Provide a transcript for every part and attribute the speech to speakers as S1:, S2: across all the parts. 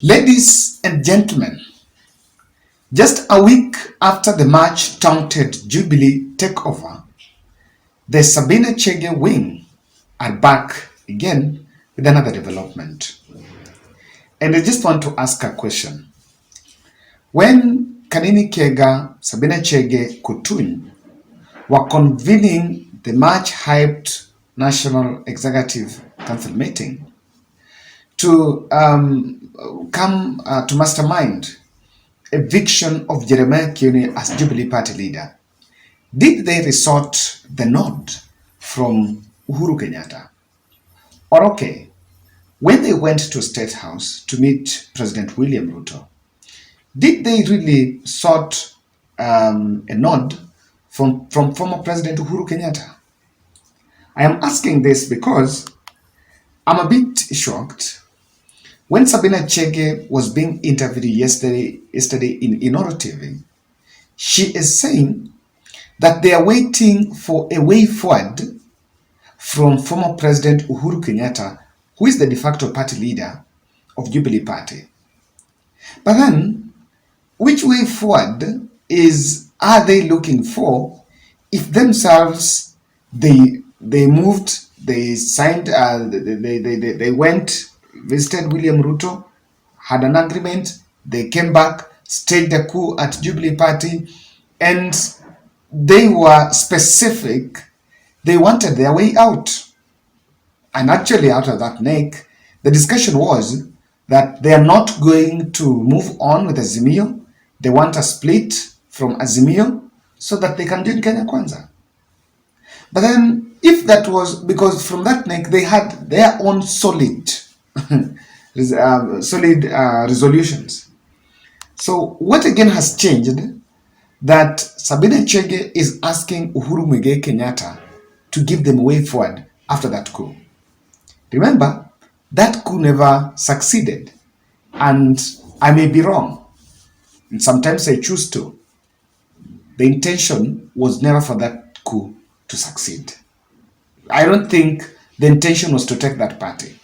S1: Ladies and gentlemen, just a week after the much-touted Jubilee takeover, the Sabina Chege wing are back again with another development. And I just want to ask a question. When Kanini Kega, Sabina Chege, Kutuny were convening the much-hyped National Executive Council meeting to come to mastermind eviction of Jeremiah Kioni as Jubilee Party leader, did they resort the nod from Uhuru Kenyatta? Or okay, when they went to State House to meet President William Ruto, did they really sought a nod from former President Uhuru Kenyatta? I am asking this because I'm a bit shocked. When Sabina Chege was being interviewed yesterday in Inoro TV, she is saying that they are waiting for a way forward from former President Uhuru Kenyatta, who is the de facto party leader of Jubilee Party. But then, which way forward are they looking for if themselves they moved, they signed, they went, visited William Ruto, had an agreement, they came back, staged a coup at Jubilee Party, and they were specific. They wanted their way out. And actually, out of that neck, the discussion was that they are not going to move on with Azimio. They want a split from Azimio so that they can join Kenya Kwanza. But then, if that was because from that neck, they had their own solid resolutions. So what again has changed? That Sabina Chege is asking Uhuru Muigai Kenyatta to give them a way forward after that coup. Remember, that coup never succeeded. And I may be wrong. And sometimes I choose to. The intention was never for that coup to succeed. I don't think the intention was to take that party.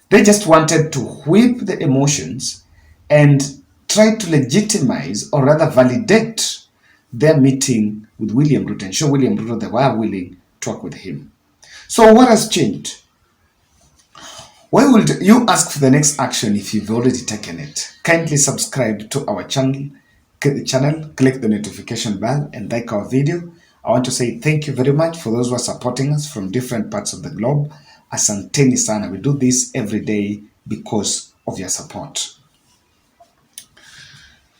S1: They just wanted to whip the emotions and try to legitimize or rather validate their meeting with William Ruto and show William Ruto they were willing to work with him. So what has changed? Why would you ask for the next action if you've already taken it? Kindly subscribe to our channel, click the notification bell and like our video. I want to say thank you very much for those who are supporting us from different parts of the globe. Asanteni sana. We do this every day because of your support.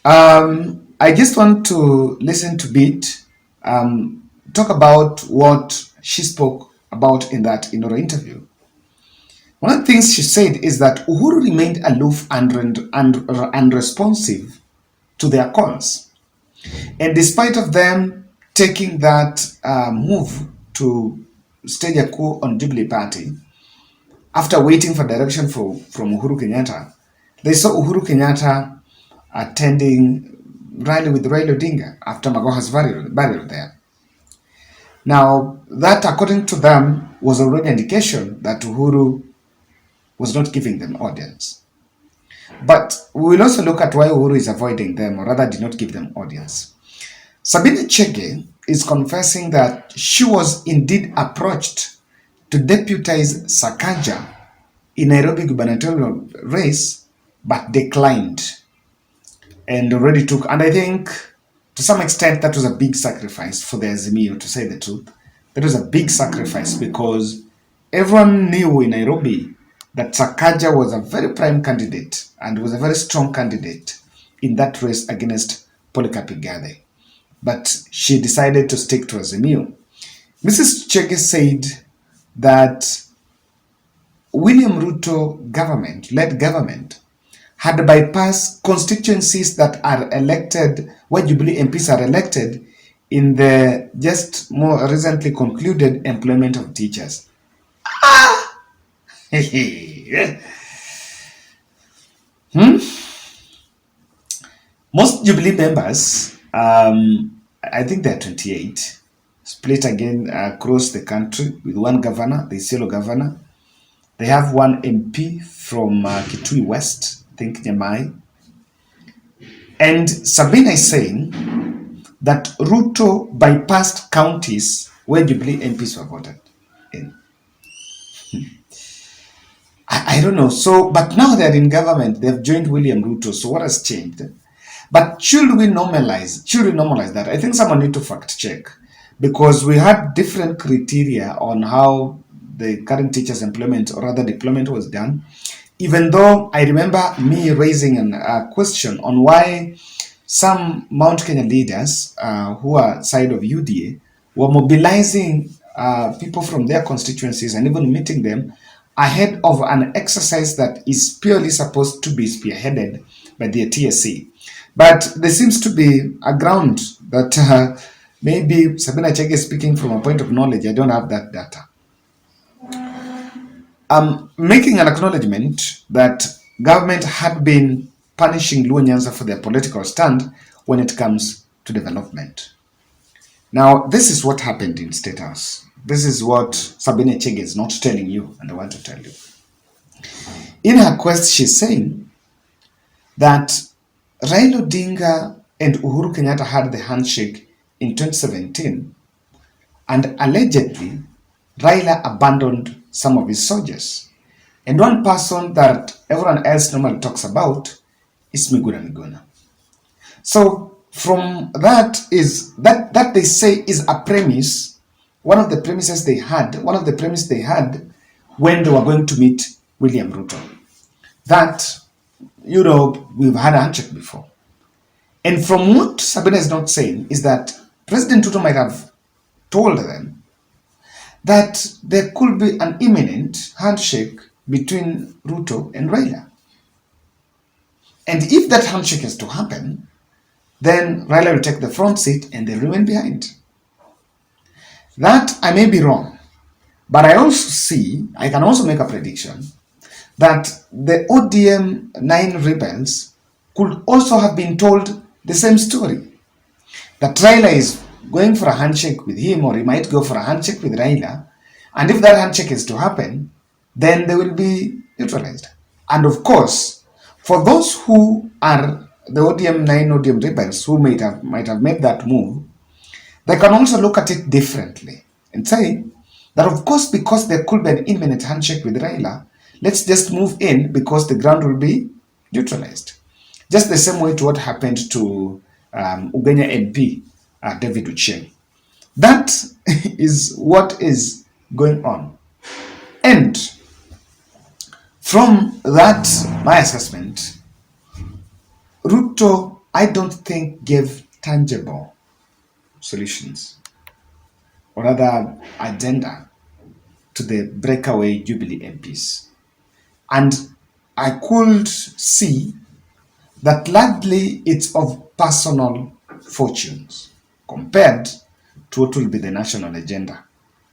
S1: I just want to listen to Beat talk about what she spoke about in that Inoro interview. One of the things she said is that Uhuru remained aloof and unresponsive to their calls. And despite of them taking that move to stage a coup on Jubilee Party, after waiting for direction from Uhuru Kenyatta, they saw Uhuru Kenyatta attending rally with Raila Odinga after Magoha's burial there. Now, that according to them was already an indication that Uhuru was not giving them audience. But we will also look at why Uhuru is avoiding them, or rather did not give them audience. Sabina Chege is confessing that she was indeed approached to deputize Sakaja in Nairobi gubernatorial race, but declined and already took, and I think to some extent that was a big sacrifice for the Azimio, to say the truth. That was a big sacrifice because everyone knew in Nairobi that Sakaja was a very prime candidate and was a very strong candidate in that race against Polycarp Igathe. But she decided to stick to Azimio. Mrs. Chege said that William Ruto led government had bypassed constituencies that are elected, where Jubilee MPs are elected in the just more recently concluded employment of teachers. Most Jubilee members, I think they're 28, split again across the country with one governor, the Isiolo governor. They have one MP from Kitui West, think Nyamai. And Sabina is saying that Ruto bypassed counties where Jubilee MPs were voted in. I don't know. So, but now they're in government. They've joined William Ruto. So what has changed? But should we normalize? Should we normalize that? I think someone need to fact check, because we had different criteria on how the current teachers' employment, or rather deployment, was done. Even though I remember me raising a question on why some Mount Kenya leaders who are side of UDA were mobilizing people from their constituencies and even meeting them ahead of an exercise that is purely supposed to be spearheaded by the TSC. But there seems to be a ground that maybe Sabina Chege is speaking from a point of knowledge. I don't have that data. I'm making an acknowledgement that government had been punishing Luo Nyanza for their political stand when it comes to development. Now, this is what happened in State House. This is what Sabina Chege is not telling you, and I want to tell you. In her quest, she's saying that Raila Odinga and Uhuru Kenyatta had the handshake in 2017, and allegedly, Raila abandoned some of his soldiers. And one person that everyone else normally talks about is Miguna. So from that is that they say is a premise, one of the premises they had when they were going to meet William Ruto. That, we've had a handshake before. And from what Sabina is not saying is that President Ruto might have told them that there could be an imminent handshake between Ruto and Raila. And if that handshake is to happen, then Raila will take the front seat and they'll remain behind. That I may be wrong, but I can also make a prediction that the ODM 9 rebels could also have been told the same story. That Raila is going for a handshake with him, or he might go for a handshake with Raila, and if that handshake is to happen, then they will be neutralized. And of course, for those who are the ODM 9 ODM rebels who might have made that move, they can also look at it differently and say that, of course, because there could be an imminent handshake with Raila, let's just move in because the ground will be neutralized. Just the same way to what happened to Ugenya MP, David Ucheng. That is what is going on. And from that, my assessment, Ruto, I don't think, gave tangible solutions or rather agenda to the breakaway Jubilee MPs. And I could see that largely it's of personal fortunes compared to what will be the national agenda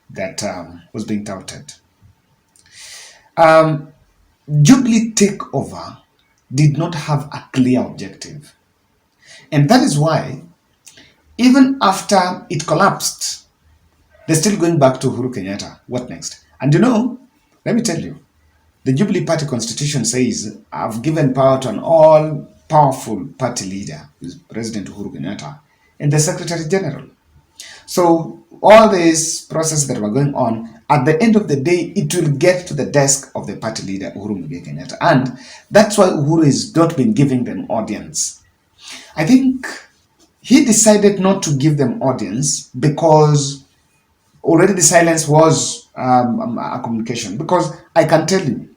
S1: that was being touted. Jubilee takeover did not have a clear objective. And that is why, even after it collapsed, they're still going back to Uhuru Kenyatta. What next? And let me tell you, the Jubilee Party constitution says, I've given power to an all-powerful party leader, who is President Uhuru Kenyatta, and the Secretary General. So all this process that were going on, at the end of the day, it will get to the desk of the party leader, Uhuru Kenyatta. And that's why Uhuru has not been giving them audience. I think he decided not to give them audience because already the silence was a communication. Because I can tell you,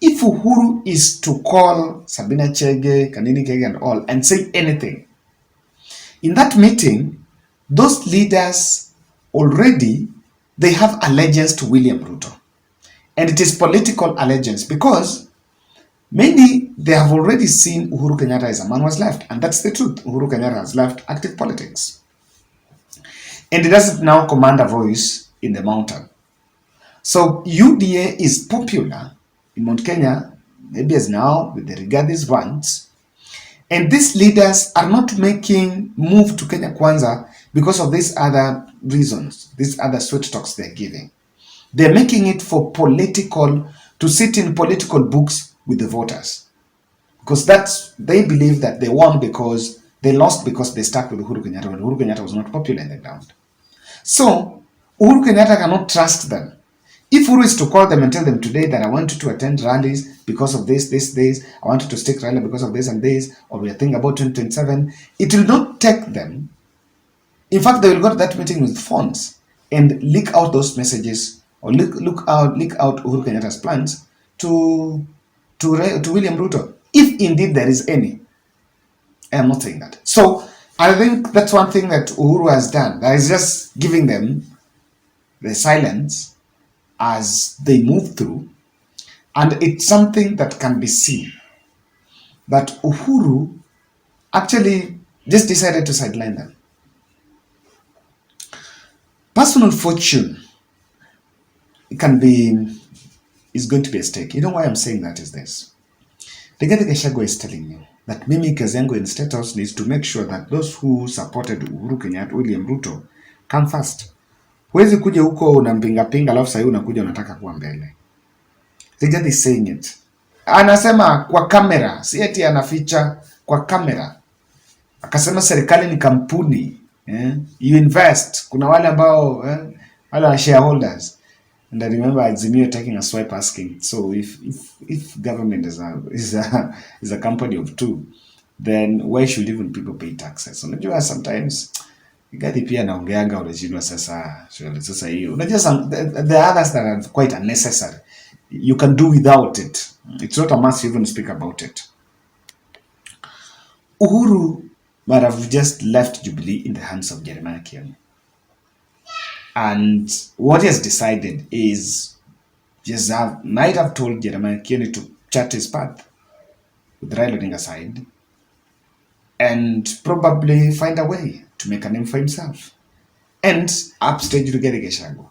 S1: if Uhuru is to call Sabina Chege, Kanini Chege and all and say anything, in that meeting, those leaders already, they have allegiance to William Ruto. And it is political allegiance because many, they have already seen Uhuru Kenyatta as a man was left. And that's the truth. Uhuru Kenyatta has left active politics. And he doesn't now command a voice in the mountain. So UDA is popular in Mount Kenya, maybe as now with the Rigathis rants. And these leaders are not making move to Kenya Kwanza because of these other reasons, these other sweet talks they're giving. They're making it for to sit in political books with the voters. because that's they believe that they won because they lost because they stuck with Uhuru Kenyatta when Uhuru Kenyatta was not popular in the ground. So Uhuru Kenyatta cannot trust them. If Uhuru is to call them and tell them today that I want you to attend rallies because of this, I want you to stick rally because of this and this, or we are thinking about 2027, it will not take them. In fact, they will go to that meeting with phones and leak out those messages or leak out Uhuru Kenyatta's plans to to William Ruto, if indeed there is any. I am not saying that. So I think that's one thing that Uhuru has done. That is just giving them the silence as they move through, and it's something that can be seen that Uhuru actually just decided to sideline them. Personal fortune can be is going to be at stake. You know why I'm saying that is this. Rigathi Gachagua is telling you that Mimi Kazengo in State House needs to make sure that those who supported Uhuru Kenyatta, William Ruto, come first. Huwezi kuja huko unampinga pinga alafu sasa unakuja unataka kuwa mbele. Rigathi is saying it. Anasema kwa kamera, si eti anaficha kwa kamera. Akasema serikali ni kampuni, you invest. Kuna wale ambao wale shareholders. And I remember Azimio taking a swipe asking, so if government is a company of two, then why should even people pay taxes? Unajua sometimes Rigathi pia naongeanga unajua sasa hiyo. Unajua there are others that are quite unnecessary. You can do without it. It's not a must even speak about it. Uhuru might have just left Jubilee in the hands of Jeremiah Kioni. And what he has decided is might have told Jeremiah Kioni to chart his path with Raila Odinga side and probably find a way to make a name for himself and upstage Rigathi Gachagua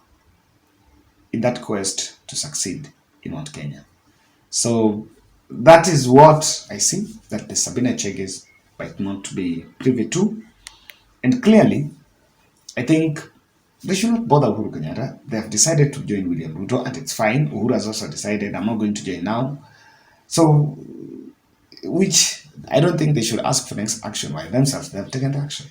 S1: in that quest to succeed in Mount Kenya. So that is what I see that the Sabina Chege might not be privy to. And clearly, I think they should not bother Uhuru Kenyatta. They have decided to join William Ruto, and it's fine. Uhuru has also decided, I'm not going to join now. So, which I don't think they should ask for next action by themselves. They have taken the action.